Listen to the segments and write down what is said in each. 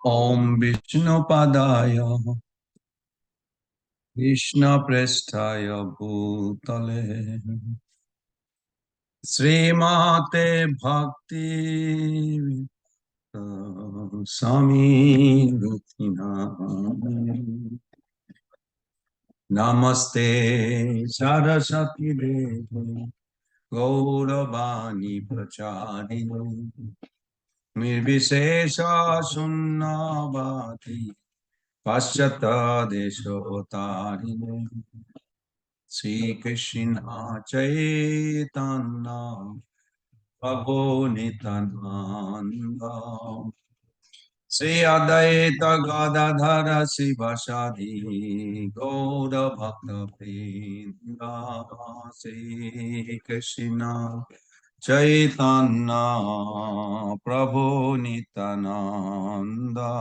Om Vishnupadaya Krishna Prestaya Bhutale Srimate Bhakti Swami Rutina Namaste Saraswati Devi Gauravani Pracharini Nirvishesha Sunnavati Paschata Deshotarini Sri Krishna Chaitanya Prabhu Nityananda Sri Adaita Gadadhara Sivasadi Gaura Bhakta Vrinda Sri Krishna Chaitanya Prabhu Nityananda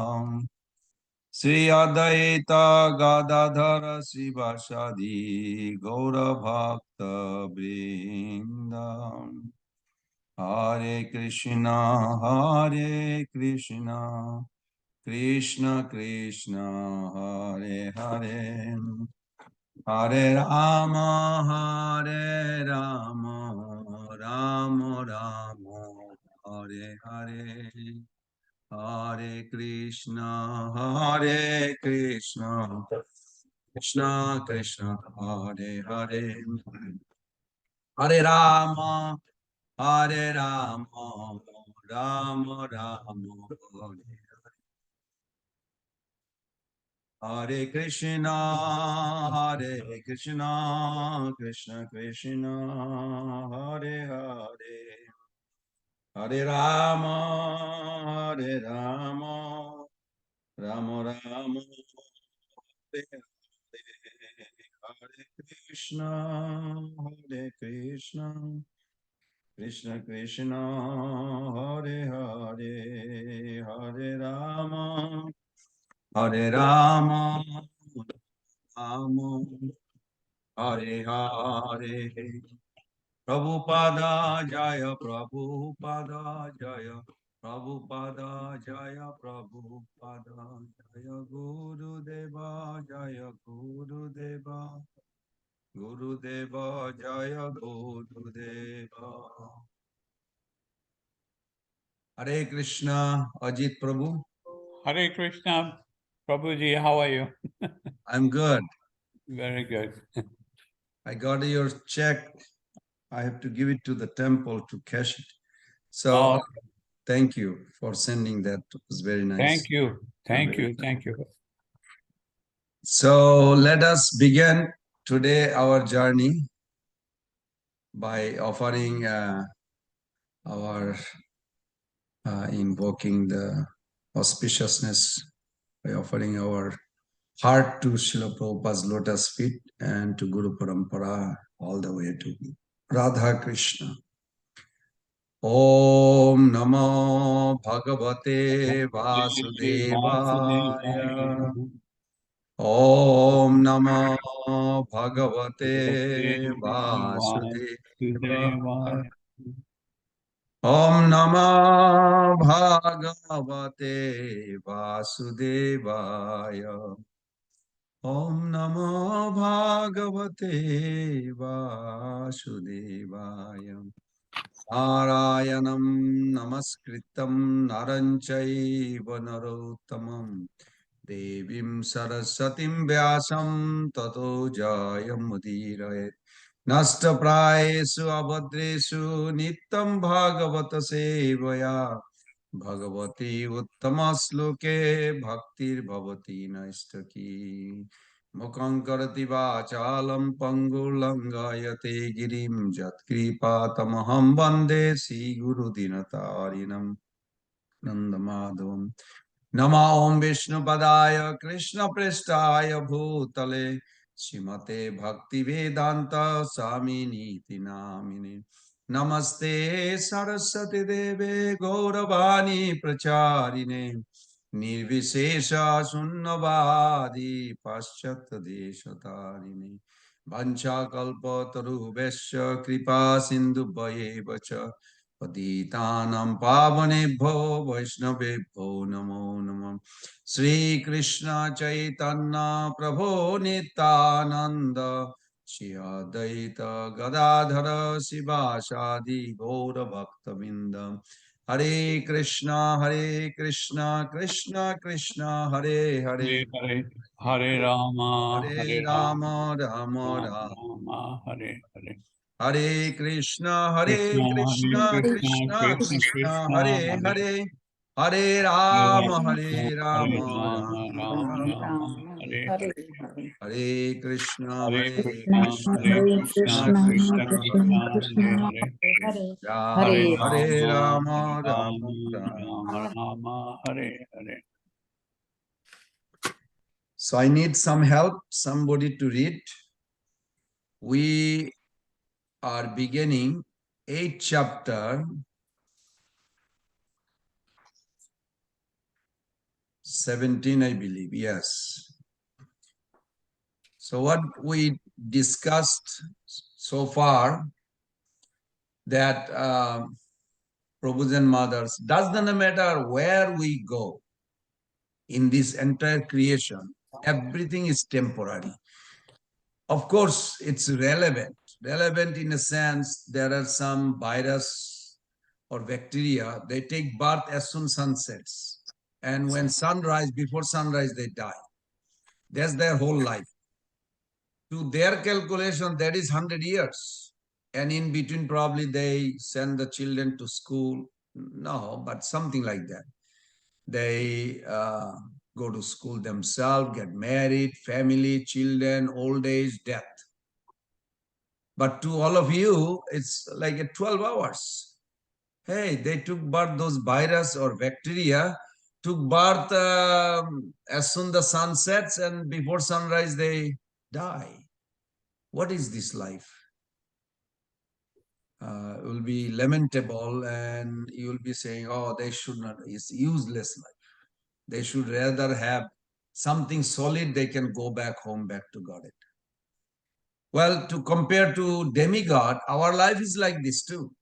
Sri Adaita Gadadhara Sivasadi Gaura Bhakta Vrinda Hare Krishna Krishna Krishna Hare Hare Hare Rama Rama Rama Hare Hare Hare Krishna Krishna Krishna Hare Hare Hare Rama Rama Rama Hare Krishna Krishna Krishna Hare Hare Hare Rama Rama Rama Hare Hare Hare Krishna Krishna Krishna Hare Hare Hare Rama Rama Hare Hare Prabhupada Jaya Prabhupada Jaya Prabhupada Jaya Prabhupada Jaya Guru Deva Jaya Guru Deva Guru Deva Jaya Guru Deva Hare Krishna Ajit Prabhu. Hare Krishna, Prabhuji, how are you? I'm good. Very good. I got your check. I have to give it to the temple to cash it. So thank you for sending that. It was very nice. Thank you. Thank you. So let us begin today our journey by offering our invoking the auspiciousness by offering our heart to Srila Prabhupada's lotus feet and to Guru Parampara all the way to Radha Krishna. Om Namo Bhagavate Vasudevaya. Om Namo Bhagavate Vasudevaya. Om Namo Bhagavate Vasudevaya. Om Namo Bhagavate Vasudevaya. Narayanam Namaskritam Naranchaiva Narottamam Devim Sarasatim Vyasam Tato Jayam Mudirayet Nasta Prayesu Abhadresu Nitam Bhagavata Sevaya Bhagavati Uttamasloke Bhaktir Bhavati Naistaki Mukhaṁ karati vācālam pangulangayate girim jatkripatamaham vande Sri Guru Dinatarinam Nandamadavam Nama Om Vishnu Padaya Krishna Prestaya Bhutale Srimate Bhakti Vedanta Swamini Namine Namaste Saraswati Deve Gauravani Pracharine Nirvishesha Sunnavadi Paschat Deshatarine Vancha Kalpa Tarubhesha Kripa Sindhu Bhayevacha Patitanam Pavanebhyo Vaishnavebhyo Namo Namo Sri Krishna Chaitanya Prabhu Nityananda Shri Advaita Gadadhara Sivasadi Gaura Bhaktavinda Hare Krishna, Krishna Krishna, Hare Hare Hare, Hare, Hare Rama, Hare Hare Rama, Rama, Rama Rama Rama. Rama, Hare Hare. Hare Krishna, Krishna, Hare Krishna, Krishna Krishna Krishna, Krishna, Hare Hare Hare, Hare Hare Rama, Hare Rama Rama, Rama Rama. Rama, Hare Hare. Hare Krishna, Hare Krishna Krishna, Krishna Krishna Krishna, Hare Krishna, Hare. Hare Ram Hare Rama, Hare Rama, Rama Rama, Rama. Rama Rama, Hare Hare. So I need some help, somebody to read. We are beginning 8th chapter, 17, I believe, yes. So what we discussed so far, that Prabhus and mothers, doesn't matter where we go in this entire creation, everything is temporary. Of course, it's relevant. Relevant in a sense, there are some virus or bacteria, they take birth as soon sun sets. And when sunrise, before sunrise, they die. That's their whole life. To their calculation, that is 100 years. And in between, probably they send the children to school. No, but something like that. They go to school themselves, get married, family, children, old age, death. But to all of you, it's like a 12 hours. Hey, they took birth, those virus or bacteria took birth as soon the sun sets, and before sunrise they die. What is this life? It will be lamentable, and you will be saying, oh, they should not, it's useless life. They should rather have something solid, they can go back home, back to God. Well, to compare to demigod, our life is like this too.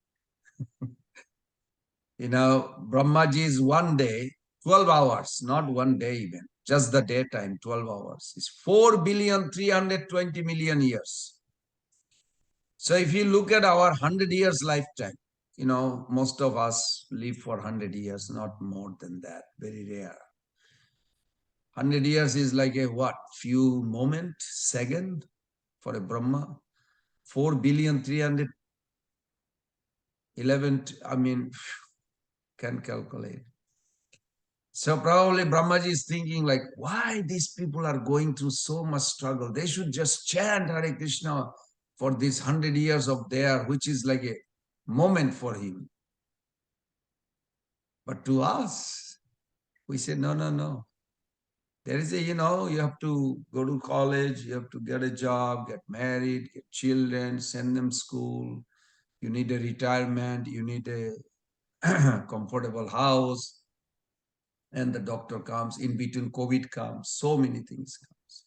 Brahmaji is one day, 12 hours, not one day even, just the daytime, 12 hours. It's 4,320,000,000 years. So if you look at our 100 years lifetime, most of us live for 100 years, not more than that, very rare. 100 years is like a what? Few moment, second for a Brahma. 4,311,000,000, can calculate. So probably Brahmaji is thinking like, why these people are going through so much struggle? They should just chant Hare Krishna for this 100 years of there, which is like a moment for him. But to us, we say, no, no, no. There is you have to go to college, you have to get a job, get married, get children, send them school. You need a retirement, you need a comfortable house. And the doctor comes, in between COVID comes, so many things comes.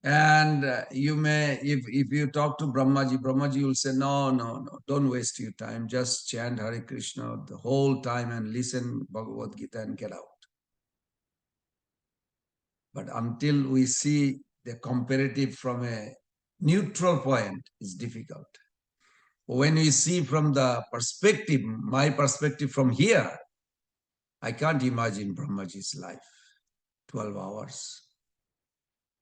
And you may, if you talk to Brahmaji will say, no, no, no, don't waste your time. Just chant Hare Krishna the whole time and listen Bhagavad Gita and get out. But until we see the comparative from a neutral point, it's difficult. When we see from the perspective, my perspective from here, I can't imagine Brahmaji's life, 12 hours.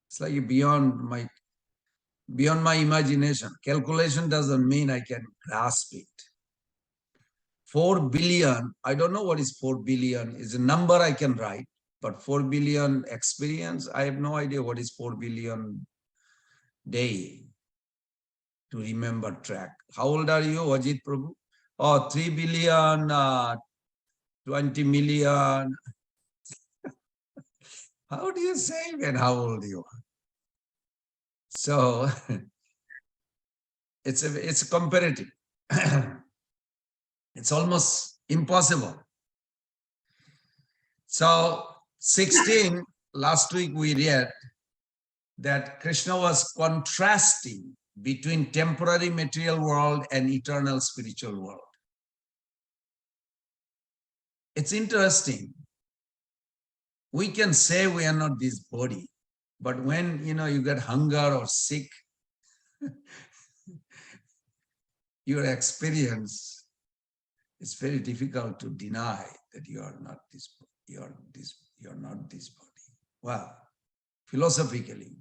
It's like beyond my imagination. Calculation doesn't mean I can grasp it. 4 billion, I don't know what is 4 billion, is a number I can write, but 4 billion experience, I have no idea what is 4 billion day to remember track. How old are you, Ajit Prabhu? Oh, 3 billion, 20 million. How do you say when how old you are? So it's comparative. It's almost impossible. So 16, last week we read that Krishna was contrasting between temporary material world and eternal spiritual world. It's interesting. We can say we are not this body, but when you get hunger or sick, your experience, it's very difficult to deny that you are not this. You're not this body. Well, philosophically,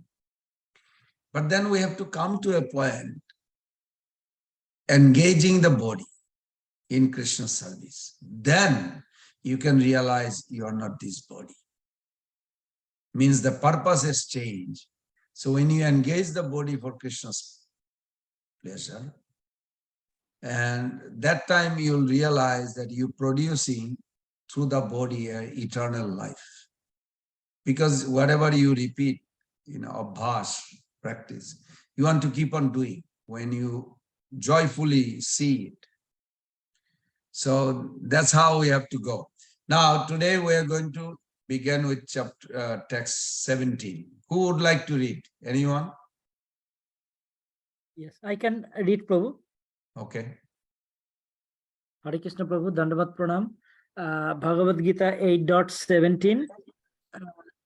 but then we have to come to a point engaging the body in Krishna service. Then you can realize you are not this body. Means the purpose has changed. So when you engage the body for Krishna's pleasure, and that time you'll realize that you're producing through the body an eternal life. Because whatever you repeat, abhas, practice, you want to keep on doing when you joyfully see it. So that's how we have to go. Now, today we are going to begin with chapter text 17. Who would like to read? Anyone? Yes, I can read, Prabhu. Okay. Hare Krishna, Prabhu. Dandavat Pranam. Bhagavad Gita 8.17.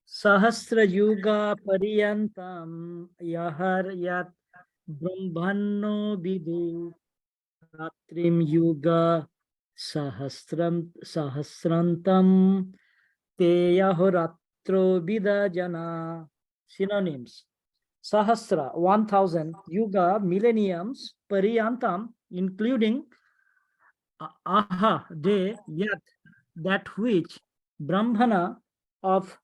Sahasra Yuga Pariyantam Yahar Yat Brahmano Vidu Ratrim Yuga Sahasrantam Te Yahoratro Vida Jana. Synonyms: Sahasra, 1000, Yuga, millenniums, Pariyantam, including Aha, day, Yat, that which, Brahmana, of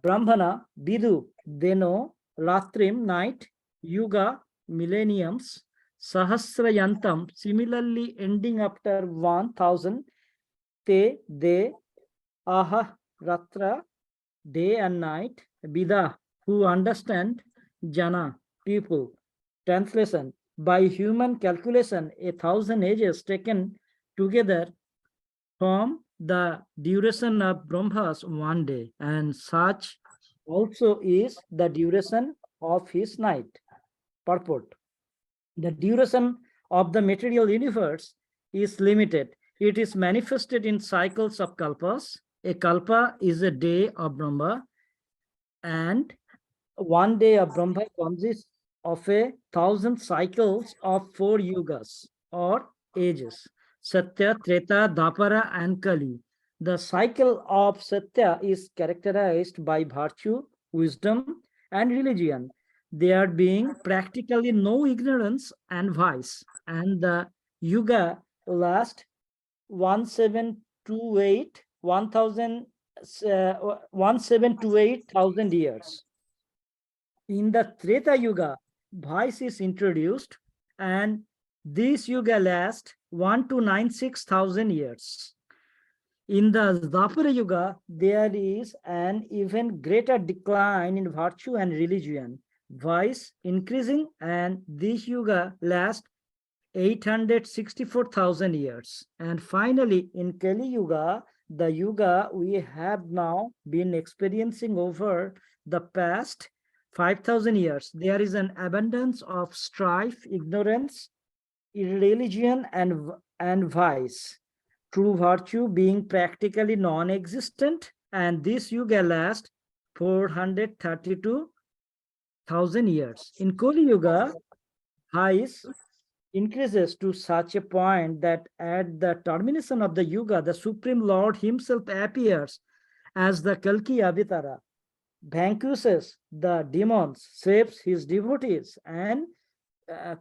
Brahmana, Bidu, they know, Ratrim, night, Yuga, millenniums, Sahasrayantam, similarly ending after 1000, Te, they, Aha, Ratra, day and night, Bida, who understand, Jana, people. Translation: by human calculation, 1000 ages taken together form the duration of Brahma's one day, and such also is the duration of his night. Purport: the duration of the material universe is limited. It is manifested in cycles of kalpas. A kalpa is a day of Brahma, and one day of Brahma consists of 1000 cycles of 4 yugas or ages: Satya, Treta, Dapara, and Kali. The cycle of Satya is characterized by virtue, wisdom, and religion, there being practically no ignorance and vice, and the yuga lasts 1728,000 years. In the Treta Yuga, vice is introduced, and this yuga lasts 1 to 96,000 years. In the Dwapara Yuga, there is an even greater decline in virtue and religion, vice increasing, and this yuga lasts 864,000 years. And finally, in Kali Yuga, the yuga we have now been experiencing over the past 5,000 years, there is an abundance of strife, ignorance, irreligion, and vice. True virtue being practically non-existent, and this yuga lasts 432,000 years. In Kali Yuga, vice increases to such a point that at the termination of the yuga, the Supreme Lord himself appears as the Kalki Avatara, vanquishes the demons, saves his devotees, and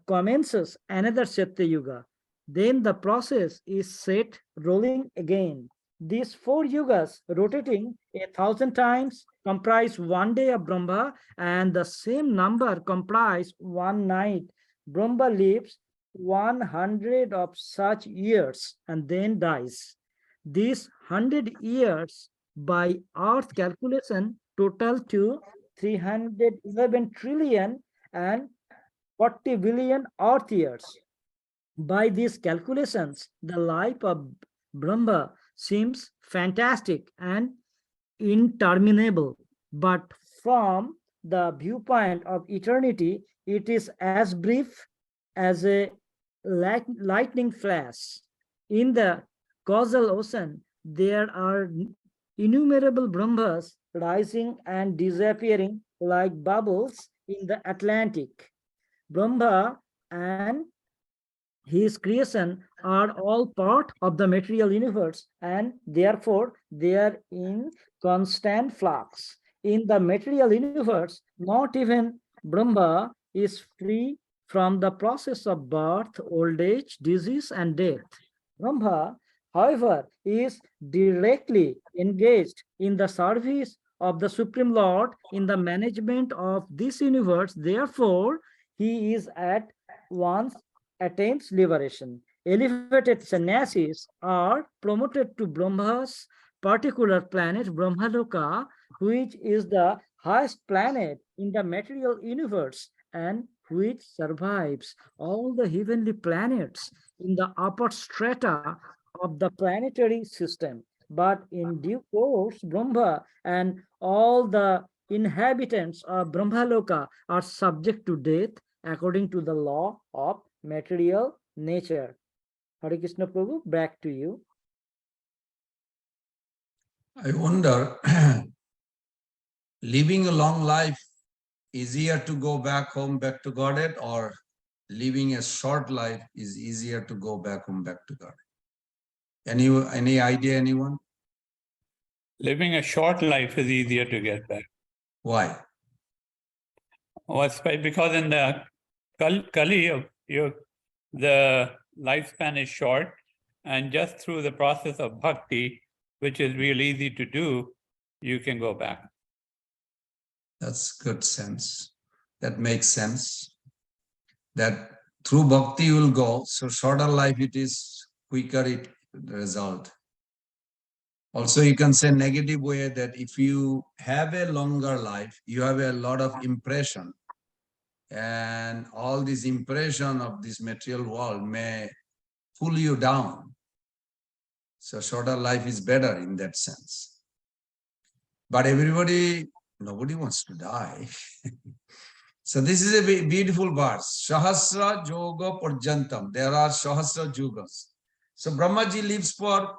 commences another Satya Yuga. Then the process is set rolling again. These 4 yugas, rotating 1,000 times, comprise one day of Brahma, and the same number comprise one night. Brahma lives 100 of such years and then dies. These 100 years by earth calculation total to 311 trillion and 40 billion earth years. By these calculations, the life of Brahma seems fantastic and interminable, but from the viewpoint of eternity, it is as brief as a lightning flash. In the causal ocean, there are innumerable Brahmas rising and disappearing like bubbles in the Atlantic. Brahma and his creation are all part of the material universe, and therefore they are in constant flux. In the material universe, not even Brahma is free from the process of birth, old age, disease, and death. Brahma, however, is directly engaged in the service of the Supreme Lord in the management of this universe. Therefore, he is at once attains liberation. Elevated sannyasis are promoted to Brahma's particular planet, Brahmaloka, which is the highest planet in the material universe and which survives all the heavenly planets in the upper strata of the planetary system. But in due course, Brahma and all the inhabitants of Brahmaloka are subject to death according to the law of material nature. Hare Krishna Prabhu, back to you. I wonder, living a long life, easier to go back home, back to Godhead, or living a short life is easier to go back home, back to Godhead? Any idea, anyone? Living a short life is easier to get back. Why? Because in the Kali, the lifespan is short, and just through the process of bhakti, which is real easy to do, you can go back. That's good sense. That makes sense. That through bhakti you will go, so shorter life it is, quicker it result. Also, you can say negative way that if you have a longer life, you have a lot of impression, and all this impression of this material world may pull you down. So shorter life is better in that sense. But nobody wants to die. So this is a beautiful verse. Sahasra Yoga Parjantam. There are Sahasra Yugas. So Brahmaji lives for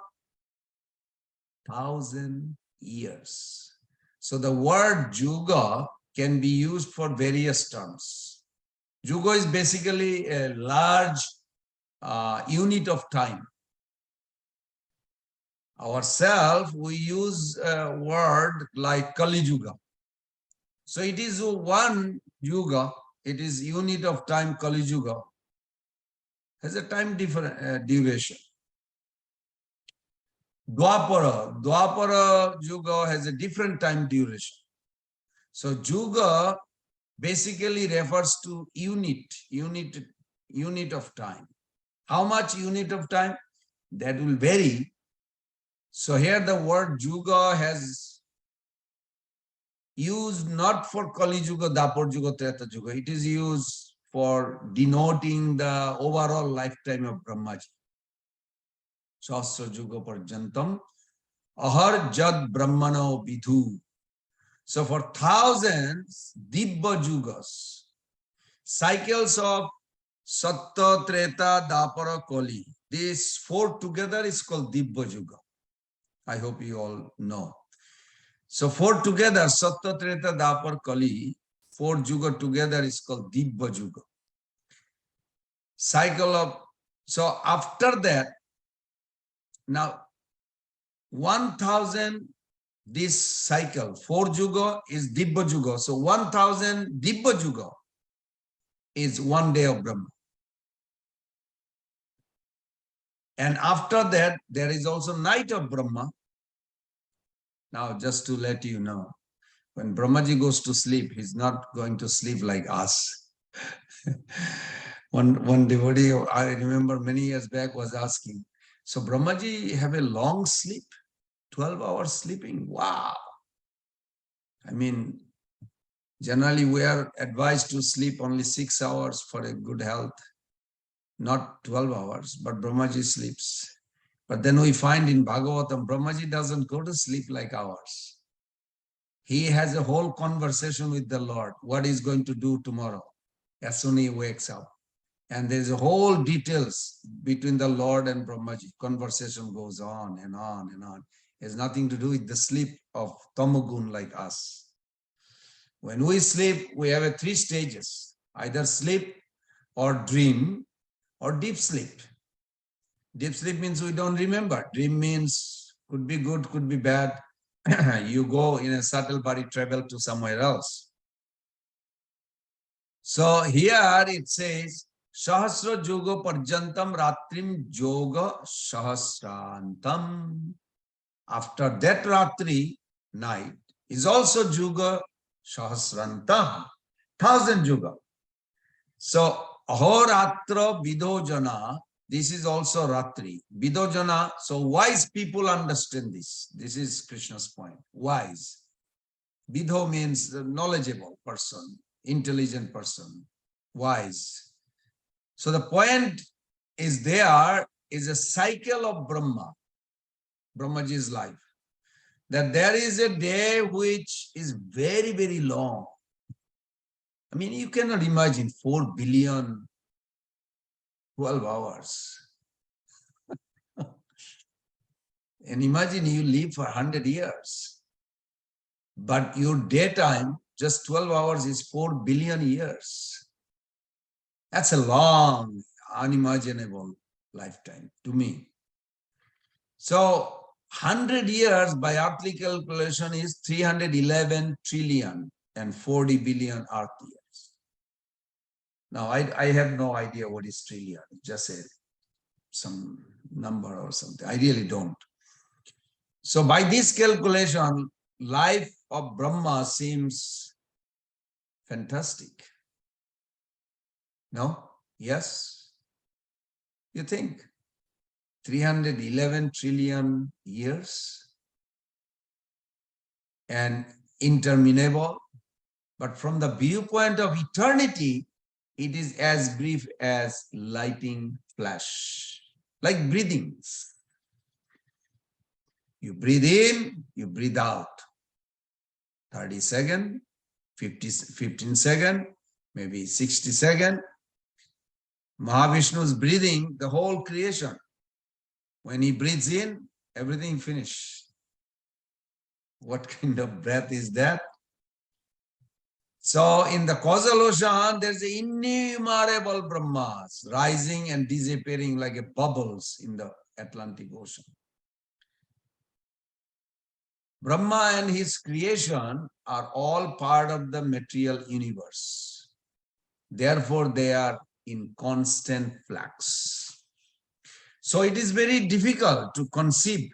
1,000 years. So the word Yuga can be used for various terms. Yuga is basically a large unit of time. Ourselves, we use a word like Kali Yuga. So it is one Yuga, it is unit of time, Kali Yuga, has a time duration. Dwapara Yuga has a different time duration. So Yuga basically refers to unit of time. How much unit of time? That will vary. So here the word Yuga has used not for Kali Yuga, Dwapara Yuga, Treta Yuga. It is used for denoting the overall lifetime of Brahmaji. Sahasra Yuga Parjantam Ahar Jad Brahmano Vidhu. So for thousands, Dibba Yugas, cycles of Satta, Treta, Dwapara, Kali. These four together is called Dibba Yuga. I hope you all know. So four together, Satta, Treta, Dwapara, Kali, four Yuga together is called Dibba Yuga. Cycle of, so after that, now 1,000, this cycle, four Yuga is Dibba Yuga. So 1,000 Dibba Yuga is one day of Brahma. And after that, there is also night of Brahma. Now, just to let you know, when Brahmaji goes to sleep, he's not going to sleep like us. One devotee, I remember many years back, was asking, so Brahmaji have a long sleep, 12 hours sleeping. Wow. I mean, generally we are advised to sleep only 6 hours for a good health, not 12 hours, but Brahmaji sleeps. But then we find in Bhagavatam, Brahmaji doesn't go to sleep like ours. He has a whole conversation with the Lord, what he's going to do tomorrow, as soon as he wakes up. And there's a whole details between the Lord and Brahmaji. Conversation goes on and on and on. It has nothing to do with the sleep of tamogun like us. When we sleep, we have 3 stages, either sleep or dream or deep sleep. Deep sleep means we don't remember. Dream means could be good, could be bad. You go in a subtle body travel to somewhere else. So here it says, Sahasra Yoga Parjantam Ratrim Yoga Sahasrantam. After that Ratri, night, is also Yoga Sahasrantam, 1000 Yoga. So Ahoratra Vidojana, this is also Ratri. Vidojana, so wise people understand this. This is Krishna's point. Wise. Vidho means the knowledgeable person, intelligent person, wise. So the point is there is a cycle of Brahma, Brahmaji's life. That there is a day which is very, very long. I mean, you cannot imagine 4 billion, 12 hours. And imagine you live for 100 years. But your daytime, just 12 hours is 4 billion years. That's a long, unimaginable lifetime to me. So 100 years by earthly calculation is 311 trillion and 40 billion earth years. Now, I have no idea what is trillion, just some number or something. I really don't. So by this calculation, life of Brahma seems fantastic. No? Yes? You think? 311 trillion years and interminable. But from the viewpoint of eternity, it is as brief as lightning flash, like breathing. You breathe in, you breathe out. 30 seconds, 15 seconds, maybe 60 seconds. Mahavishnu is breathing the whole creation. When he breathes in, everything finished. What kind of breath is that? So in the causal ocean, there's innumerable Brahmas rising and disappearing like bubbles in the Atlantic Ocean. Brahma and his creation are all part of the material universe. Therefore, they are in constant flux. So it is very difficult to conceive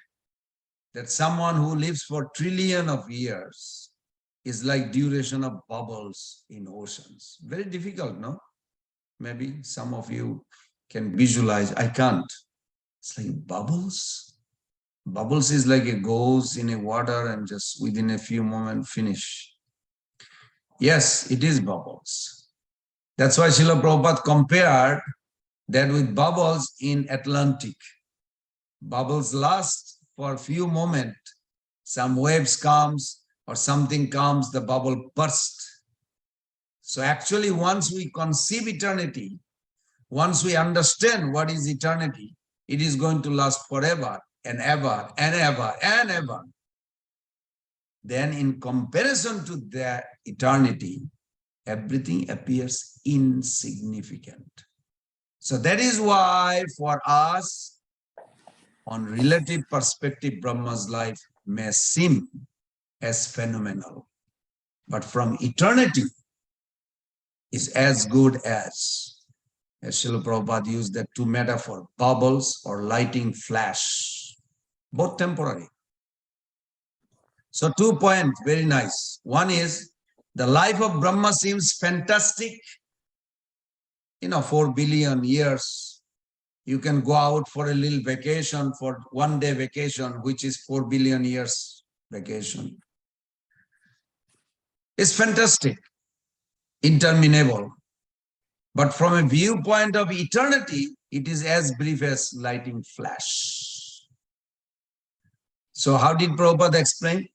that someone who lives for trillion of years is like duration of bubbles in oceans. Very difficult, no? Maybe some of you can visualize. I can't. It's like bubbles. Bubbles is like it goes in a water and just within a few moments finish. Yes, it is bubbles. That's why Srila Prabhupada compared that with bubbles in Atlantic. Bubbles last for a few moments. Some waves comes or something comes, the bubble bursts. So actually once we conceive eternity, once we understand what is eternity, it is going to last forever and ever and ever and ever. Then in comparison to that eternity, everything appears insignificant. So that is why for us, on relative perspective, Brahma's life may seem as phenomenal, but from eternity is as good as Srila Prabhupada used that two metaphor, bubbles or lighting flash, both temporary. So 2 points, very nice. One is the life of Brahma seems fantastic. 4 billion years. You can go out for a little vacation, for 1 day vacation, which is 4 billion years vacation. It's fantastic, interminable. But from a viewpoint of eternity, it is as brief as lightning flash. So how did Prabhupada explain?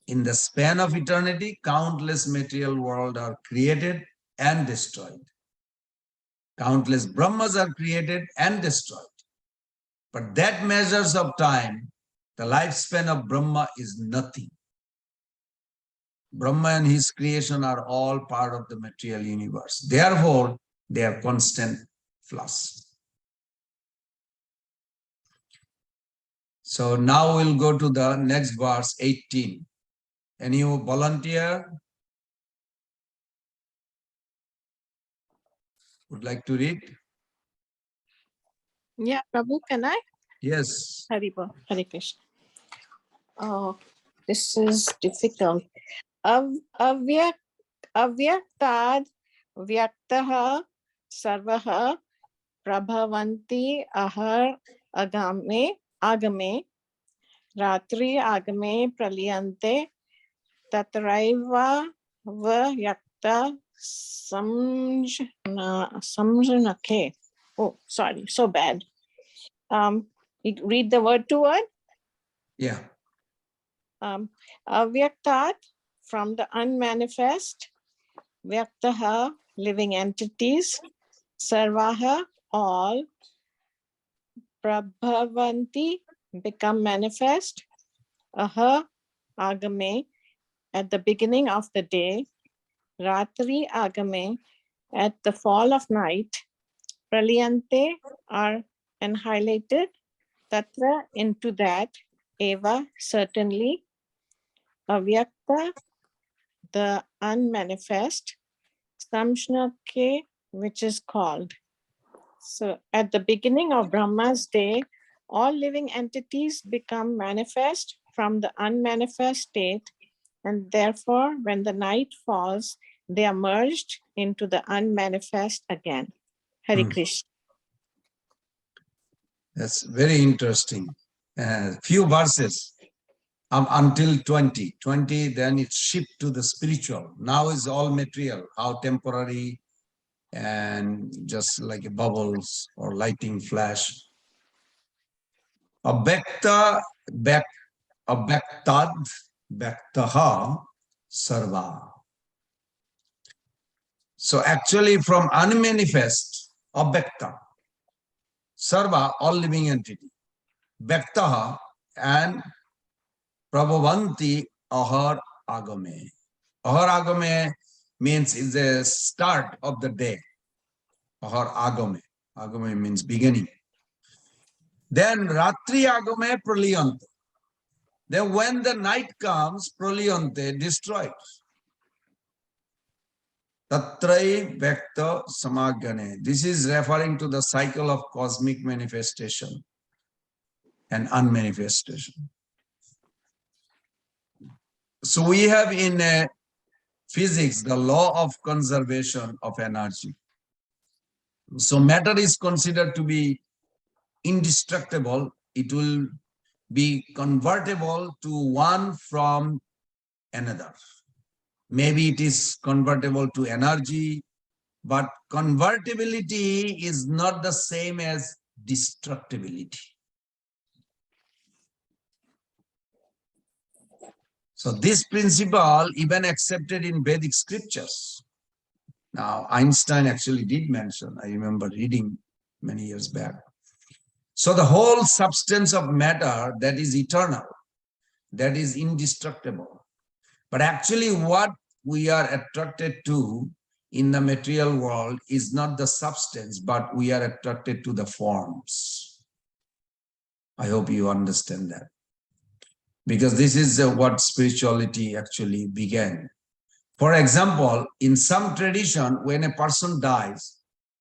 In the span of eternity, countless material worlds are created and destroyed. Countless Brahmas are created and destroyed. But that measures of time The lifespan of Brahma is nothing. Brahma and his creation are all part of the material universe. Therefore, they are constant flux. So now we'll go to the next verse, 18. Any volunteer would like to read? Yeah, Prabhu, can I? Yes. Hare Krishna. Oh, this is difficult. Avyaktad vyaktaha sarvaha prabhavanti ahar agame ratri agame pralyante tatraiva vyakta samjnake. Oh, sorry, so bad. Read the word to word. Yeah. Avyaktat, from the unmanifest, vyaktaha, living entities, sarvaha, all, prabhavanti, become manifest, aha, agame, at the beginning of the day, ratri agame, at the fall of night, pralyante, are annihilated, tatra, into that, eva, certainly, avyakta, the unmanifest, samshnake, which is called. So at the beginning of Brahma's day, all living entities become manifest from the unmanifest state, and therefore when the night falls, they are merged into the unmanifest again. Hare Krishna. That's very interesting. Few verses until 20. 20, then it's shift to the spiritual. Now is all material, how temporary and just like bubbles or lighting flash. Abhakta, abhaktad, bhaktaha, sarva. So actually from unmanifest, abhakta, sarva, all living entity, bhaktaha, and prabhavanti ahar agame. Ahar agame means is the start of the day. Ahar agame. Agame means beginning. Then ratri agame pralyante. Then when the night comes, pralyante, destroyed. Tatrai Vyakta Samagane. This is referring to the cycle of cosmic manifestation and unmanifestation. So we have in physics the law of conservation of energy. So matter is considered to be indestructible. It will be convertible to one from another. Maybe it is convertible to energy, but convertibility is not the same as destructibility. So this principle even accepted in Vedic scriptures. Now, Einstein actually did mention, I remember reading many years back. So the whole substance of matter that is eternal, that is indestructible. But actually what we are attracted to in the material world is not the substance, but we are attracted to the forms. I hope you understand that. Because this is what spirituality actually began. For example, in some tradition, when a person dies,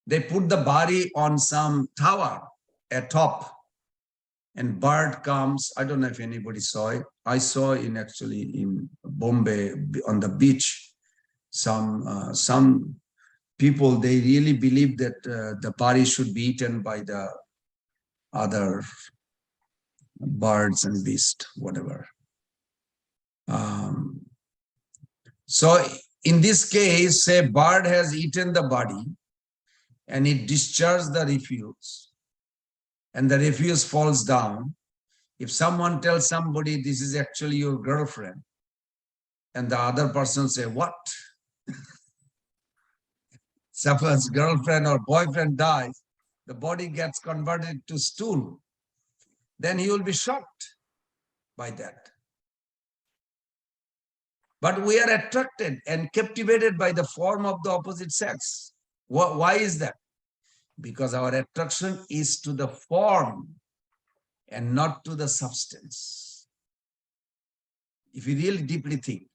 they put the body on some tower atop, and bird comes. I don't know if anybody saw it. I saw in actually in Bombay on the beach. Some people, they really believe that the body should be eaten by the other birds and beasts, whatever. So in this case, say bird has eaten the body and it discharged the refuse, and the refuse falls down. If someone tells somebody this is actually your girlfriend, and the other person say, what? Someone's girlfriend or boyfriend dies, the body gets converted to stool, then he will be shocked. by that. But we are attracted and captivated by the form of the opposite sex. Why is that? Because our attraction is to the form and not to the substance. If you really deeply think,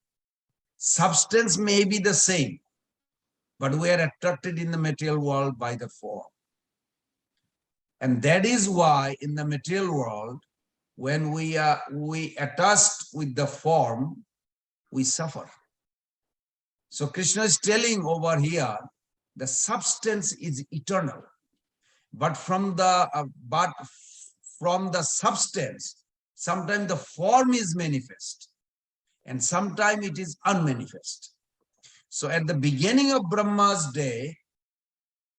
substance may be the same, but we are attracted in the material world by the form. And that is why in the material world, when we attached with the form, we suffer. So Krishna is telling over here, the substance is eternal, but from the substance, sometimes the form is manifest, and sometimes it is unmanifest. So at the beginning of Brahma's day,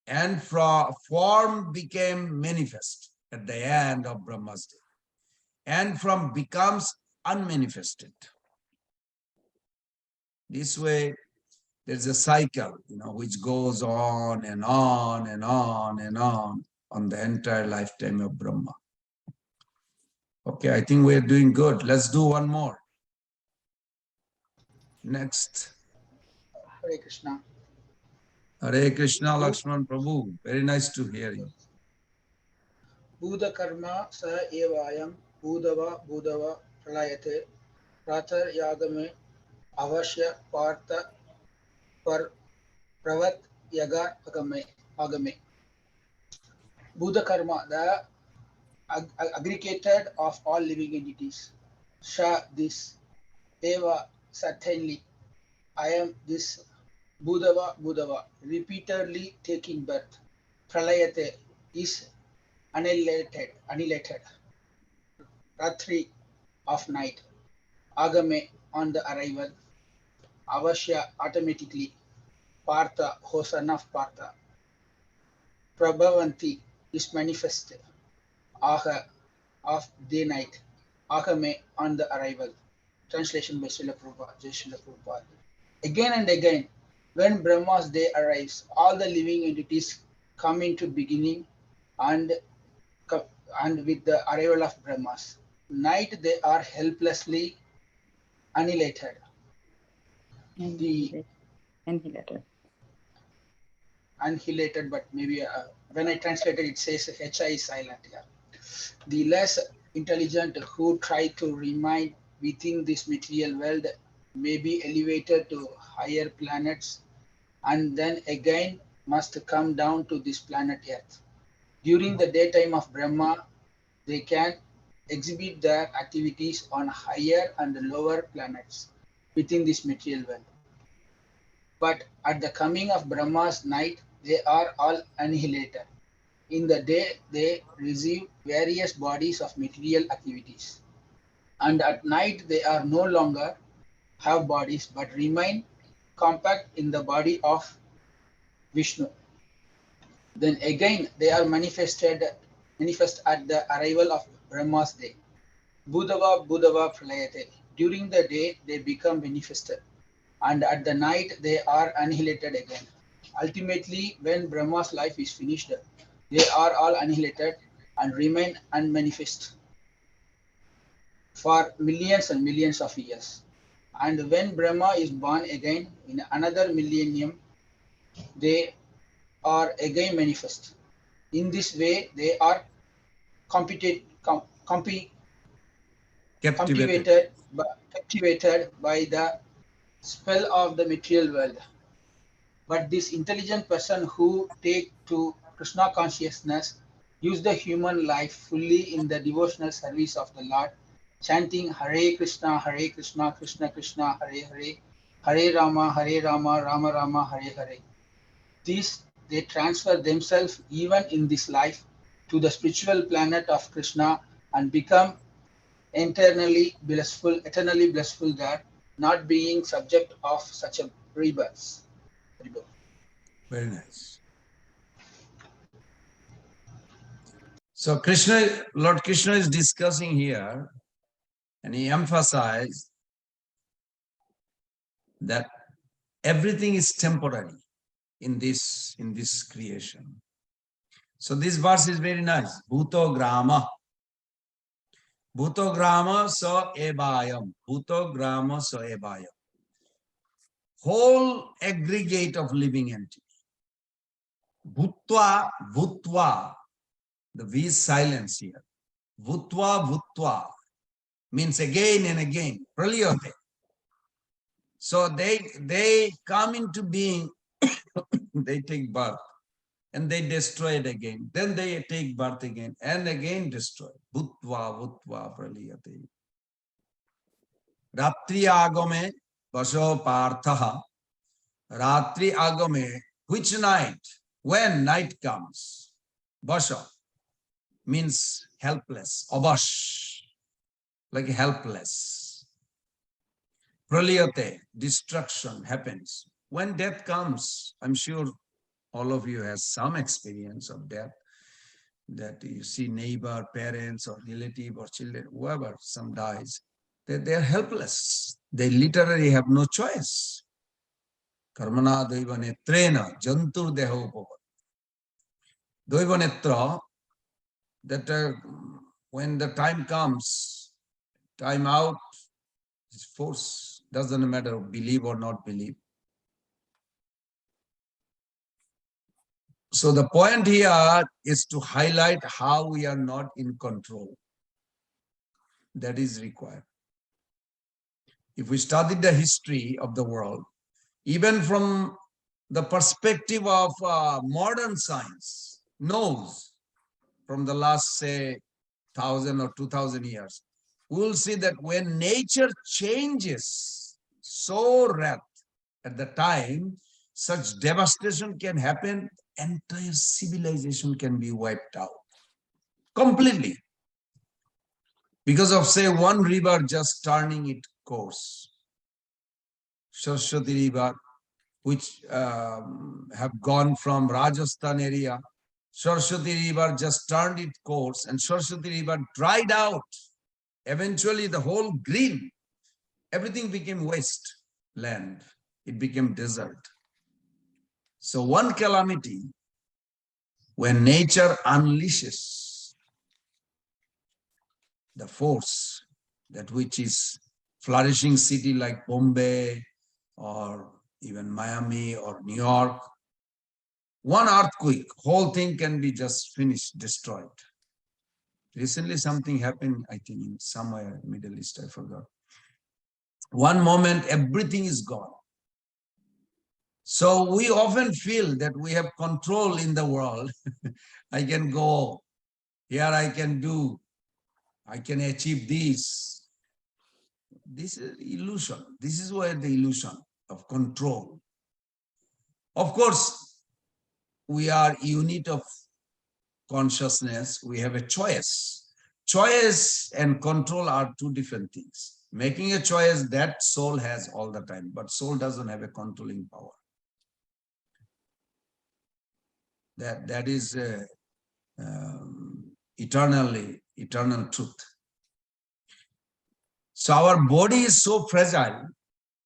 and form became manifest at the end of Brahma's day, and from becomes unmanifested. This way, there's a cycle, which goes on and on and on and on the entire lifetime of Brahma. Okay, I think we're doing good. Let's do one more. Next. Hare Krishna. Hare Krishna, Lakshman Prabhu. Very nice to hear you. Buddha karma sa evayam Budava pralayate pratar yagame avashya partha par pravat yaga agame. Buddha karma, the aggregated of all living entities. Sha, this. Eva, certainly. I am this. Budava, repeatedly taking birth. Pralayate is annihilated. Ratri, of night. Agame, on the arrival. Avashya, automatically. Partha, O son of Partha. Prabhavanti, is manifested. Aha, of day night. Agame, on the arrival. Translation by Srila Prabhupada, Jai Srila Prabhupada. Again and again, when Brahma's day arrives, all the living entities come into beginning and with the arrival of Brahmas. Night, they are helplessly annihilated. Annihilated, but maybe when I translated, it says HI is silent here. The less intelligent who try to remain within this material world may be elevated to higher planets and then again must come down to this planet Earth. During the daytime of Brahma, they can exhibit their activities on higher and lower planets within this material world. But at the coming of Brahma's night, they are all annihilated. In the day, they receive various bodies of material activities. And at night, they are no longer have bodies, but remain compact in the body of Vishnu. Then again, they are manifest at the arrival of Brahma's day. Budava pralayate. During the day, they become manifested. And at the night, they are annihilated again. Ultimately, when Brahma's life is finished, they are all annihilated and remain unmanifest for millions and millions of years. And when Brahma is born again in another millennium, they are again manifest. In this way, they are captivated by the spell of the material world. But this intelligent person who take to Krishna consciousness use the human life fully in the devotional service of the Lord, chanting Hare Krishna, Krishna Krishna, Hare Hare, Hare Rama, Rama Rama, Hare Hare. These, they transfer themselves even in this life to the spiritual planet of Krishna and become eternally blissful there, not being subject of such a rebirth. Very nice. So Lord Krishna is discussing here, and he emphasized that everything is temporary in this creation. So this verse is very nice. Bhuto grama. Bhutograma sa ebayam. Bhutograma sa ebayam. Whole aggregate of living entity. Bhutva, bhutva. The V is silence here. Bhutva, bhutva means again and again. Pralyate. So they come into being, they take birth, and they destroy it again. Then they take birth again and again destroy. Bhutva, bhutva, pralyate. Ratri agame vaso parthaha. Ratri agame, which night? When night comes. Vasha means helpless. Avash, like helpless. Pralyate, destruction happens. When death comes, I'm sure all of you has some experience of death, that you see neighbor, parents, or relative, or children, whoever, some dies, they're helpless. They literally have no choice. Karmana daiva netrena jantur deha upava. Daiva netra, that when the time comes, time out, is force, doesn't matter believe or not believe. So the point here is to highlight how we are not in control. That is required. If we study the history of the world, even from the perspective of modern science, knows from the last, say, 1,000 or 2,000 years, we will see that when nature changes so rapid at the time, such devastation can happen, entire civilization can be wiped out completely because of, say, one river just turning its course. Saraswati River, which have gone from Rajasthan area. Saraswati River just turned its course and Saraswati River dried out. Eventually the whole green, everything became wasteland. It became desert. So one calamity, when nature unleashes the force, that which is flourishing city like Bombay or even Miami or New York, one earthquake, whole thing can be just finished, destroyed. Recently something happened, I think in somewhere Middle East, I forgot. One moment, everything is gone. So we often feel that we have control in the world. I can go here, I can do, I can achieve this. This is illusion. This is where the illusion of control. Of course, we are unit of consciousness. We have a choice. Choice and control are two different things. Making a choice, that soul has all the time, but soul doesn't have a controlling power. That is eternal truth. So our body is so fragile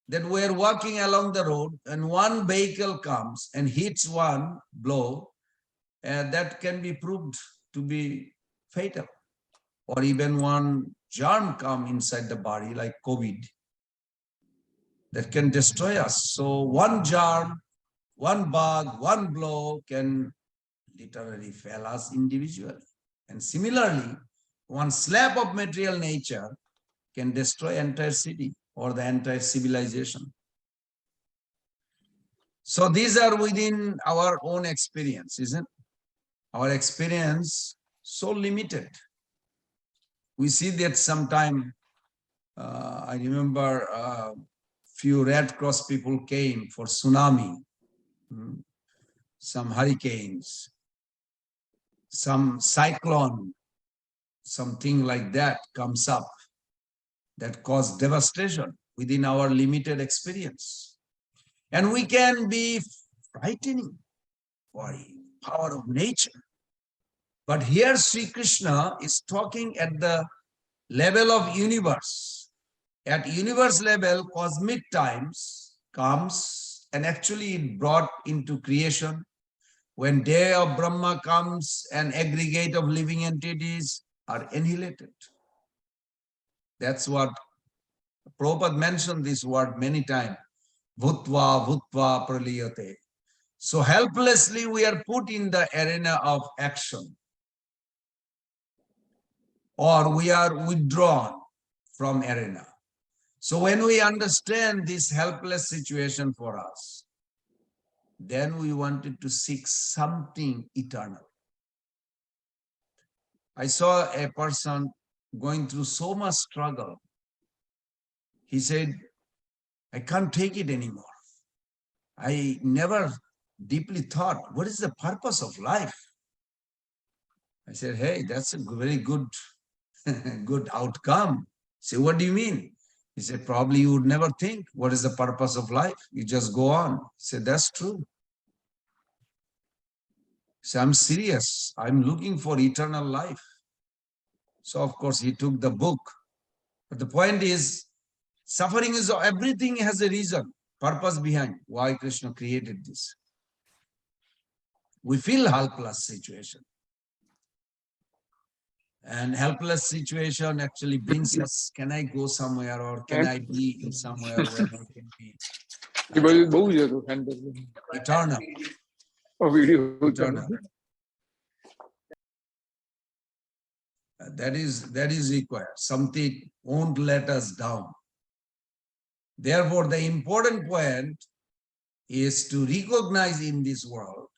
that we're walking along the road and one vehicle comes and hits one blow, and that can be proved to be fatal. Or even one germ come inside the body like COVID, that can destroy us. So one germ, one bug, one blow can literally fail us individually. And similarly, one slap of material nature can destroy entire city or the entire civilization. So these are within our own experience, isn't it? Our experience so limited. We see that sometime, I remember few Red Cross people came for tsunami, some hurricanes, some cyclone, something like that comes up that cause devastation within our limited experience. And we can be frightening for the power of nature. But here Sri Krishna is talking at the level of universe. At universe level, cosmic times comes and actually it brought into creation. When day of Brahma comes, an aggregate of living entities are annihilated. That's what Prabhupada mentioned this word many times. Bhutva, bhutva, praliyate. So helplessly we are put in the arena of action, or we are withdrawn from arena. So when we understand this helpless situation for us, then we wanted to seek something eternal. I saw a person going through so much struggle. He said, I can't take it anymore. I never deeply thought, what is the purpose of life? I said, hey, that's a very good, good outcome. Say, what do you mean? He said, probably you would never think, what is the purpose of life? You just go on. He said, that's true. So I'm serious. I'm looking for eternal life. So of course he took the book. But the point is, suffering is, everything has a reason, purpose behind why Krishna created this. We feel helpless situation. And helpless situation actually brings us, can I go somewhere, or can I be in somewhere where I can be eternal? Eternal. That is required. Something won't let us down. Therefore, the important point is to recognize in this world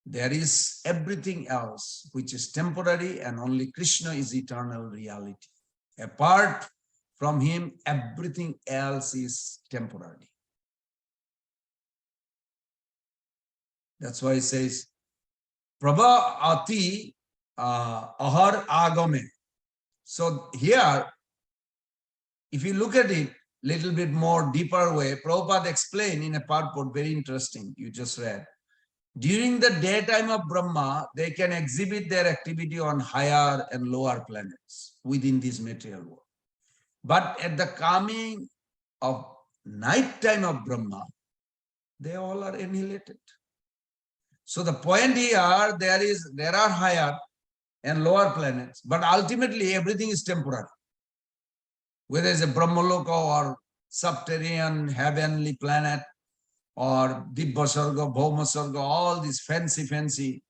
there is everything else which is temporary, and only Krishna is eternal reality. Apart from him, everything else is temporary. That's why it says, Prabha ati ahar agame. So here, if you look at it little bit more deeper way, Prabhupada explained in a purport, very interesting, you just read. During the daytime of Brahma, they can exhibit their activity on higher and lower planets within this material world. But at the coming of night time of Brahma, they all are annihilated. So the point here, there are higher and lower planets, but ultimately everything is temporary. Whether it's a Brahmaloka or subterranean heavenly planet, or Dibba Sarga, Bhoma Sarga, all these fancy,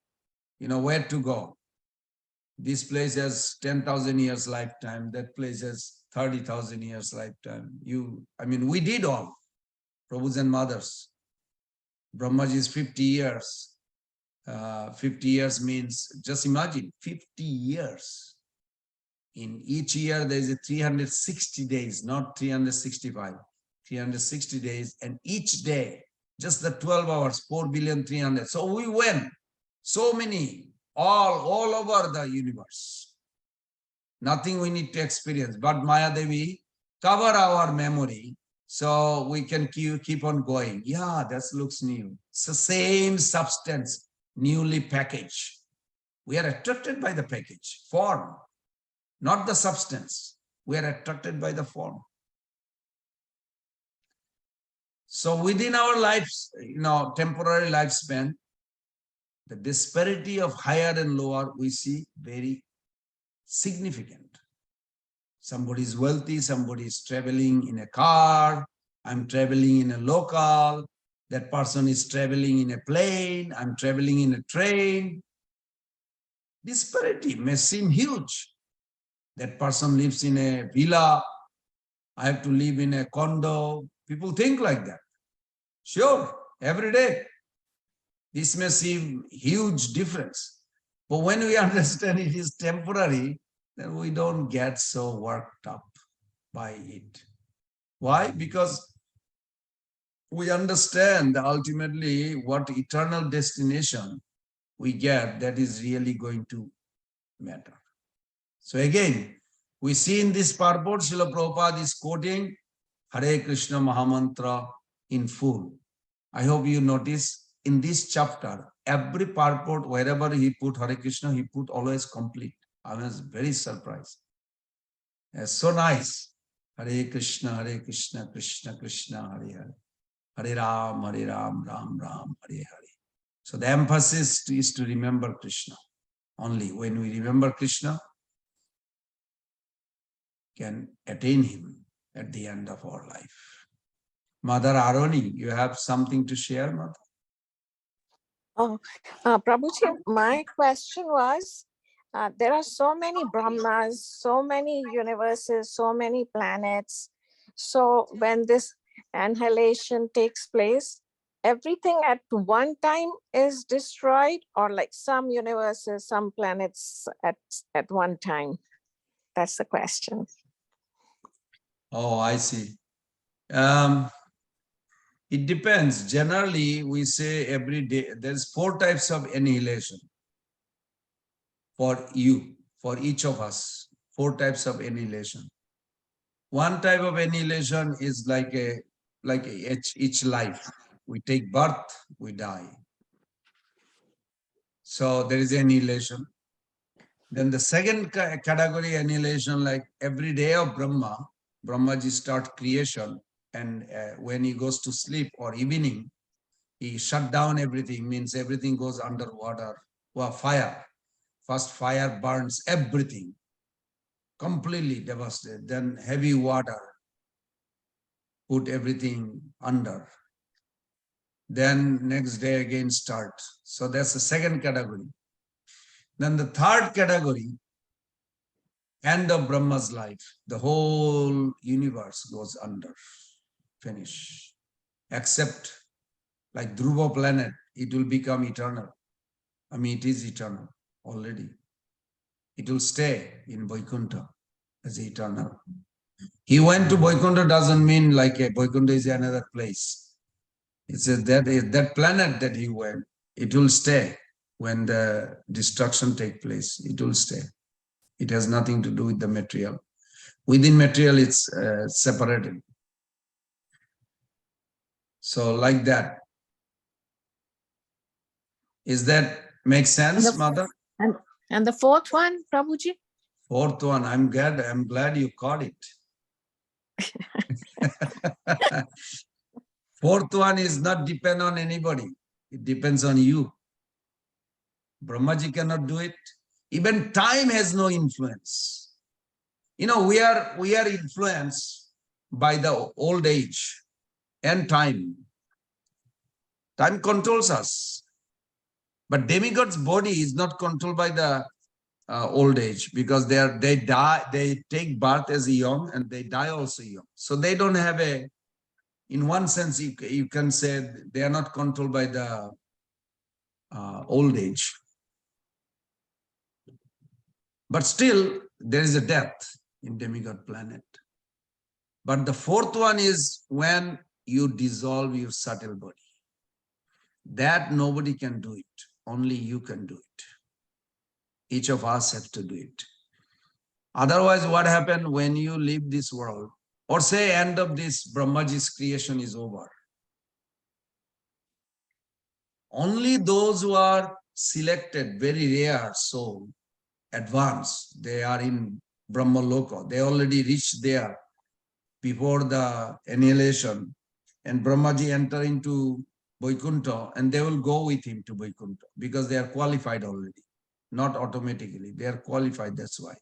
where to go. This place has 10,000 years lifetime, that place has 30,000 years lifetime. We did all, Prabhus and mothers. Brahmaji is 50 years. 50 years means, just imagine, 50 years. In each year, there is a 360 days, not 365, 360 days, and each day, just the 12 hours, 4,300,000,000. So we went, so many, all over the universe. Nothing we need to experience, but Maya Devi cover our memory so we can keep on going. Yeah, that looks new. It's the same substance, newly packaged. We are attracted by the package, form, not the substance. We are attracted by the form. So within our lives, temporary lifespan, the disparity of higher and lower, we see very significant. Somebody is wealthy, somebody is traveling in a car, I'm traveling in a local, that person is traveling in a plane, I'm traveling in a train. Disparity may seem huge. That person lives in a villa, I have to live in a condo. People think like that. Sure, every day. This may seem huge difference. But when we understand it is temporary, then we don't get so worked up by it. Why? Because we understand that ultimately what eternal destination we get, that is really going to matter. So again, we see in this purport, Srila Prabhupada is quoting Hare Krishna Mahamantra in full. I hope you notice in this chapter, every purport, wherever he put Hare Krishna, he put always complete. I was very surprised. It's so nice. Hare Krishna, Krishna Krishna, Hare Hare. Hare Ram, Ram Ram, Hare Hare. So the emphasis is to remember Krishna. Only when we remember Krishna, can attain him at the end of our life. Mother Aroni, you have something to share, Mother? Oh, Prabhuji, my question was, there are so many Brahmas, so many universes, so many planets. So when this annihilation takes place, everything at one time is destroyed, or like some universes, some planets at one time? That's the question. Oh, I see. It depends. Generally, we say every day, there's 4 types of annihilation for you, for each of us, 4 types of annihilation. One type of annihilation is like each life. We take birth, we die. So there is annihilation. Then the second category annihilation, like every day of Brahmaji start creation, and when he goes to sleep or evening, he shut down everything, means everything goes underwater. Well, fire. First fire burns everything, completely devastated. Then heavy water, put everything under. Then next day again start. So that's the second category. Then the third category, end of Brahma's life. The whole universe goes under, finish. Except like Dhruva planet, it will become eternal. I mean, it is eternal already. It will stay in Vaikuntha as eternal. He went to Vaikuntha doesn't mean like a Vaikuntha is another place. It says that planet that he went, it will stay when the destruction takes place. It will stay. It has nothing to do with the material. Within material, it's separated. So like that. Is that make sense, Mother? And the fourth one, Prabhuji? Fourth one, I'm glad you caught it. Fourth one is not depend on anybody. It depends on you. Brahmaji cannot do it. Even time has no influence. You know, we are influenced by the old age and time. Time controls us. But demigod's body is not controlled by the old age, because they take birth as young and they die also young. So they don't have in one sense, you can say they are not controlled by the old age. But still, there is a death in demigod planet. But the fourth one is when you dissolve your subtle body. That nobody can do it. Only you can do it. Each of us have to do it. Otherwise, what happened when you leave this world? Or say end of this Brahmaji's creation is over. Only those who are selected, very rare soul, advanced, they are in Brahma Loka. They already reached there before the annihilation. And Brahmaji enter into Vaikuntha and they will go with him to Vaikuntha because they are qualified already. Not automatically, they are qualified, that's why.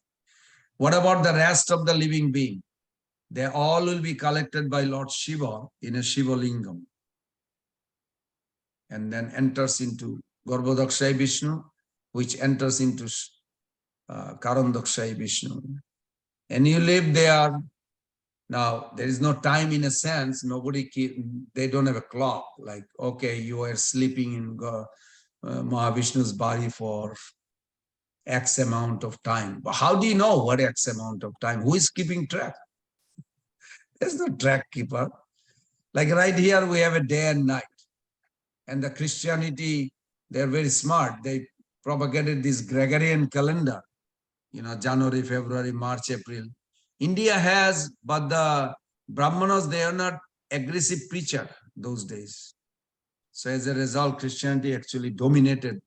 What about the rest of the living being? They all will be collected by Lord Shiva in a Shiva Lingam. And then enters into Garbhodakshay Vishnu, which enters into Karandakshay Vishnu. And you live there. Now, there is no time in a sense. They don't have a clock. Like, okay, you are sleeping in Mahavishnu's body for X amount of time. But how do you know what X amount of time? Who is keeping track? There's no track keeper. Like right here, we have a day and night. And the Christianity, they're very smart. They propagated this Gregorian calendar, you know, January, February, March, April. India has, but the Brahmanas, they are not aggressive preacher those days. So as a result, Christianity actually dominated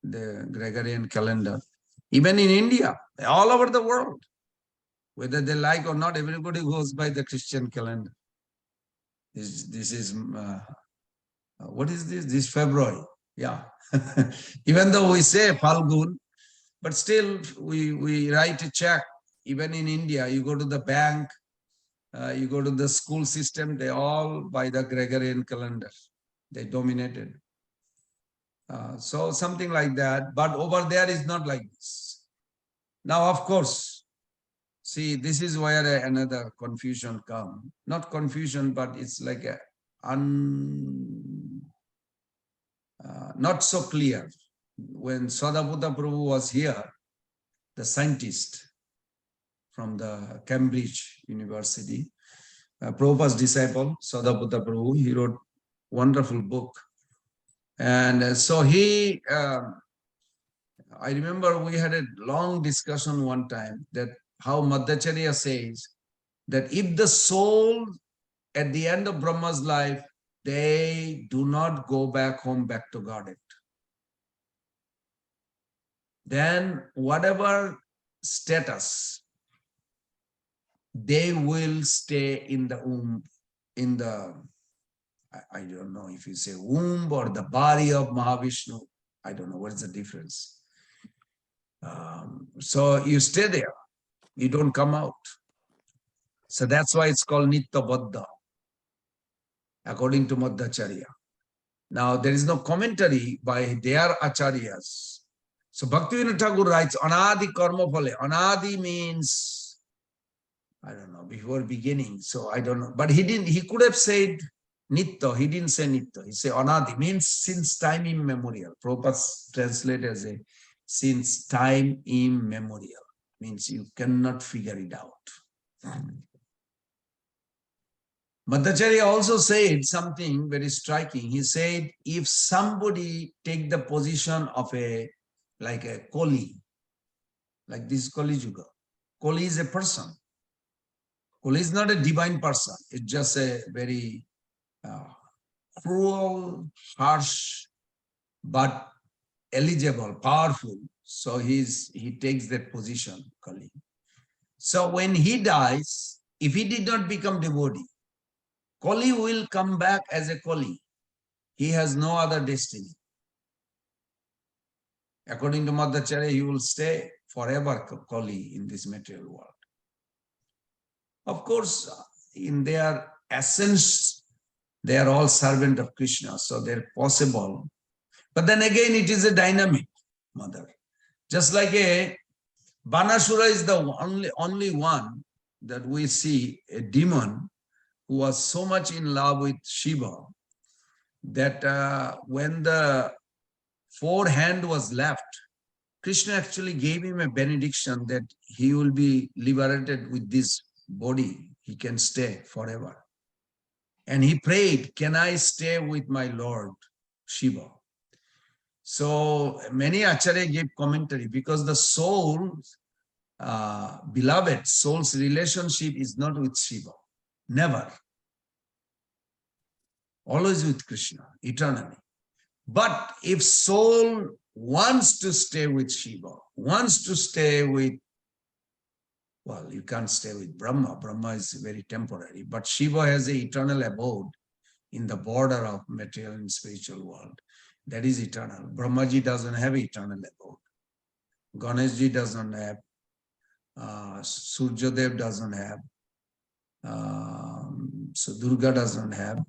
the Gregorian calendar. Even in India, all over the world, whether they like or not, everybody goes by the Christian calendar. This is, what is this? This February, yeah. Even though we say Falgun, but still we write a check Even in India, you go to the bank, you go to the school system, they all by the Gregorian calendar. They dominated. So something like that. But over there is not like this. Now, of course, see, this is where another confusion comes. Not confusion, but it's like a not so clear. When Sadaputa Prabhu was here, the scientist from the Cambridge University, Prabhupada's disciple, Sadaputa Prabhu, he wrote wonderful book. And so he, I remember we had a long discussion one time that how Madhacharya says that if the soul at the end of Brahma's life, they do not go back home, back to Godhead, then whatever status, they will stay in the womb, in the, I don't know if you say womb or the body of Mahavishnu. I don't know what's the difference. So you stay there, you don't come out. So that's why it's called Nitya Baddha, according to Madhacharya. Now, there is no commentary by their acharyas. So Bhaktivinoda Thakur writes, Anadi karma phale. Anadi means, I don't know, before beginning. So I don't know. But he could have said Nitya. He didn't say Nitya. He said Anadi, means since time immemorial. Prabhupada translated as a since time immemorial. Means you cannot figure it out. Madhacharya also said something very striking. He said, if somebody take the position of like a Koli, like this Kali Yuga, Koli is a person. Koli is not a divine person. It's just a very cruel, harsh, but eligible, powerful. So he takes that position, Kali. So when he dies, if he did not become devotee, Kali will come back as a Kali. He has no other destiny. According to Madhacharya, he will stay forever Kali in this material world. Of course, in their essence, they are all servant of Krishna, so they're possible. But then again, it is a dynamic, mother. Just like a Banasura is the only one that we see, a demon who was so much in love with Shiva that when the forehand was left, Krishna actually gave him a benediction that he will be liberated with this body. He can stay forever. And he prayed, can I stay with my Lord Shiva? So many Acharya gave commentary because the soul, beloved soul's relationship is not with Shiva. Never. Always with Krishna, eternally. But if soul wants to stay with Shiva, wants to stay with, well, you can't stay with Brahma. Brahma is very temporary. But Shiva has an eternal abode in the border of material and spiritual world. That is eternal. Brahmaji doesn't have eternal abode. Ganeshji doesn't have. Surjadev doesn't have. So Durga doesn't have.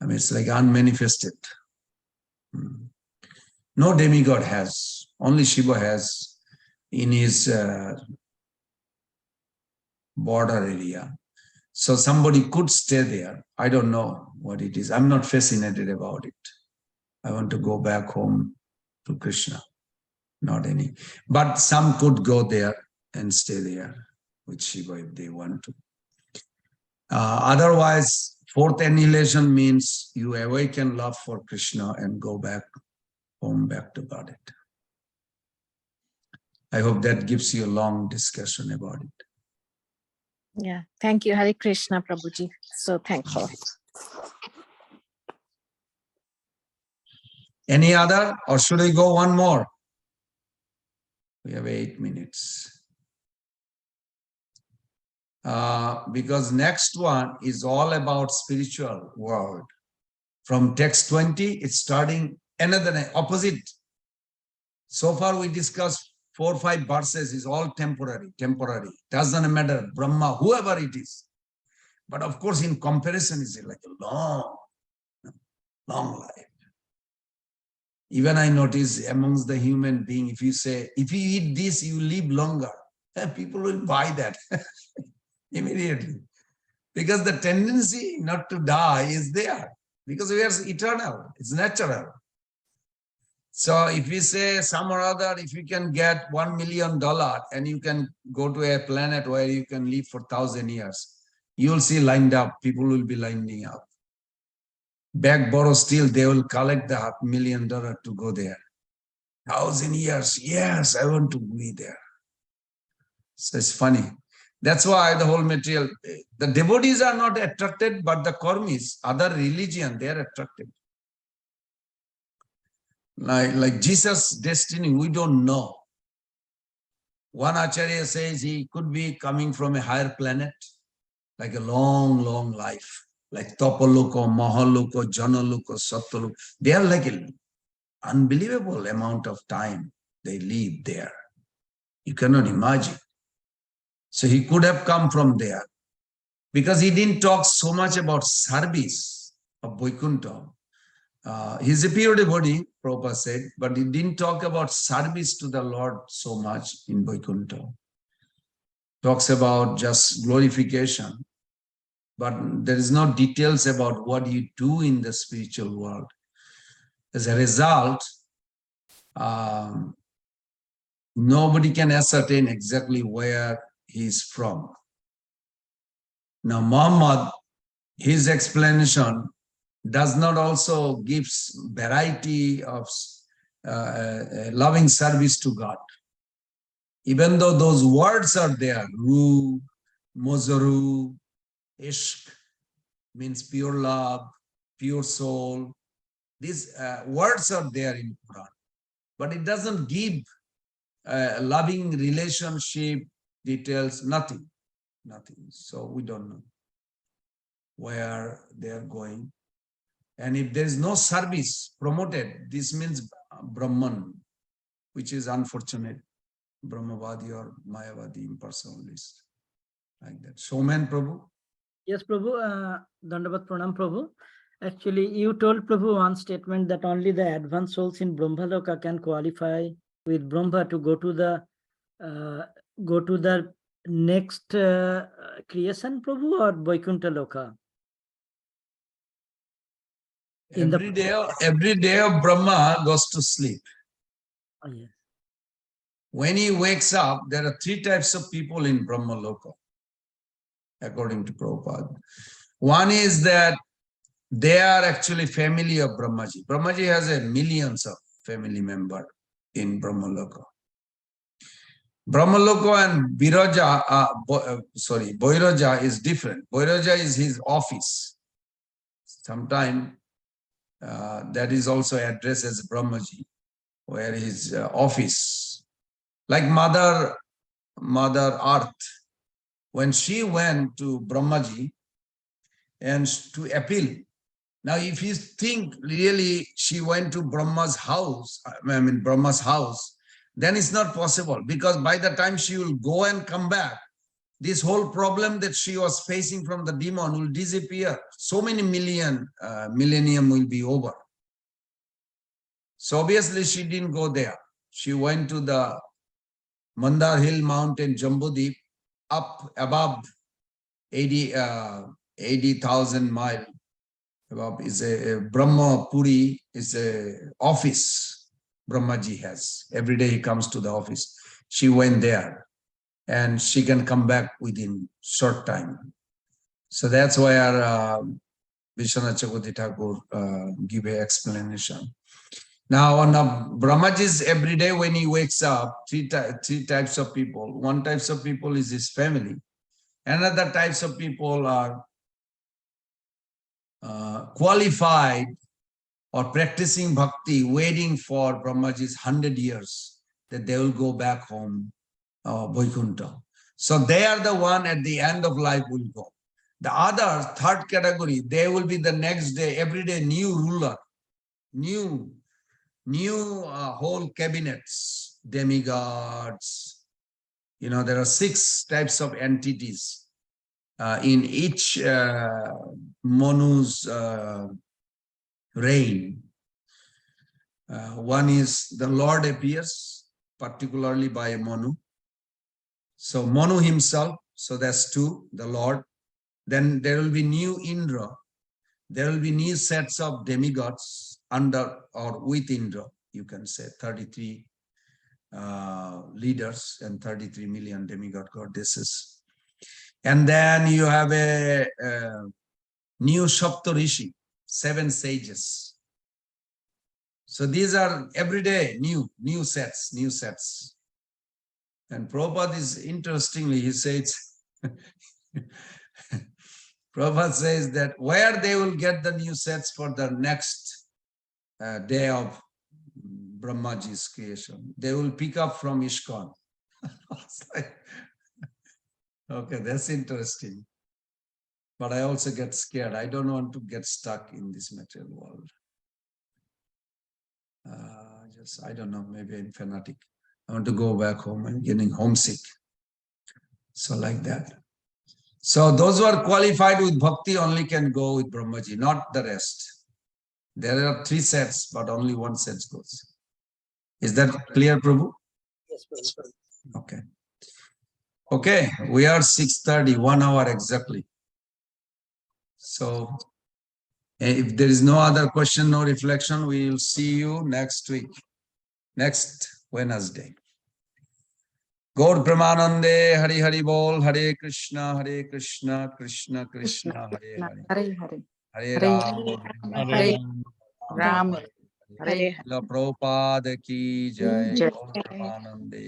I mean, it's like unmanifested. No demigod has. Only Shiva has in his border area. So somebody could stay there. I don't know what it is. I'm not fascinated about it. I want to go back home to Krishna. Not any. But some could go there and stay there with Shiva if they want to. Otherwise, fourth annihilation means you awaken love for Krishna and go back home, back to Godhead. I hope that gives you a long discussion about it. Yeah, thank you, Hare Krishna, Prabhuji. So thankful. Any other, or should I go one more? We have 8 minutes. Because next one is all about spiritual world. From text 20, it's starting another opposite. So far we discussed 4 or 5 verses is all temporary. Doesn't matter, Brahma, whoever it is. But of course, in comparison, it's like a long life. Even I notice amongst the human being, if you say, if you eat this, you live longer, people will buy that immediately. Because the tendency not to die is there. Because we are eternal, it's natural. So if we say some or other, if you can get $1 million and you can go to a planet where you can live for 1,000 years, you'll see lined up, people will be lining up. Back borrow still, they will collect the $500,000 million to go there. 1,000 years, yes, I want to be there. So it's funny. That's why the whole material, the devotees are not attracted, but the karmis, other religion, they are attracted. Like Jesus' destiny, we don't know. One Acharya says he could be coming from a higher planet, like a long life, like Topaloka, Mahaloka, Janaloka, Sattaloka. They are like an unbelievable amount of time they live there. You cannot imagine. So he could have come from there because he didn't talk so much about service of Vaikuntha. He's a pure devotee, Prabhupada said, but he didn't talk about service to the Lord so much in Vaikuntha. Talks about just glorification, but there is no details about what you do in the spiritual world. As a result, nobody can ascertain exactly where he is from. Now, Muhammad, his explanation does not also gives variety of loving service to God. Even though those words are there, Ru, Mozaru, Ishq, means pure love, pure soul. These words are there in Quran, but it doesn't give loving relationship details, nothing. So we don't know where they are going. And if there is no service promoted, this means Brahman, which is unfortunate, Brahmavadi or Mayavadi impersonalist, like that. Showman, Prabhu? Yes, Prabhu, Dandavat Pranam, Prabhu. Actually, you told Prabhu one statement that only the advanced souls in Brahmaloka can qualify with Brahma to go to the next creation, Prabhu, or Vaikuntha Loka? Every day of Brahma goes to sleep. Oh, yes. When he wakes up, there are 3 types of people in Brahma Loka, according to Prabhupada. One is that they are actually family of Brahmaji. Brahmaji has millions of family members in Brahma Loka. Brahma Loka and Bhairaja is different. Bhairaja is his office. Sometimes that is also addressed as Brahmaji, where his office, like Mother Earth, when she went to Brahmaji and to appeal. Now, if you think really she went to Brahma's house, then it's not possible, because by the time she will go and come back, this whole problem that she was facing from the demon will disappear. So many millennium will be over. So obviously she didn't go there. She went to the Mandar Hill Mountain, Jambudip, up above 80,000 miles. Above is a Brahma Puri, is a office Brahmaji has. Every day he comes to the office. She went there and she can come back within short time. So that's why our Vishwanath Chakravarti Thakur give an explanation. Now, on Brahmaji's every day when he wakes up, three types of people. One type of people is his family. Another types of people are qualified or practicing bhakti, waiting for Brahmaji's 100 years that they will go back home, Vaikuntha. So they are the one at the end of life will go. The other, 3rd category, they will be the next day, every day, new ruler, new whole cabinets, demigods. There are 6 types of entities in each Manu's reign. One is the Lord appears, particularly by Manu. So Manu himself, so that's 2, the Lord. Then there will be new Indra. There will be new sets of demigods under or with Indra, you can say 33 leaders and 33 million demigod goddesses. And then you have a new Saptarishi, 7 sages. So these are every day new sets. And Prabhupada is, interestingly, he says, Prabhupada says that where they will get the new sets for the next day of Brahmaji's creation, they will pick up from ISKCON. It's like, okay, that's interesting. But I also get scared. I don't want to get stuck in this material world. I don't know, maybe I'm fanatic. I want to go back home. I'm getting homesick. So like that. So those who are qualified with bhakti only can go with Brahmaji, not the rest. There are 3 sets, but only 1 set goes. Is that clear, Prabhu? Yes, Prabhu. Okay. Okay, we are 6:30, 1 hour exactly. So if there is no other question, no reflection, we will see you next week, next Wednesday. Gaur Pramanande, Hari Hari Bol, Hare Krishna, Krishna Krishna, Hare Hare. Hare Hare. Hare Hare Ram, Hare Ram. Hare Prabhupada ki jai. Jai. Gaur Pramanande.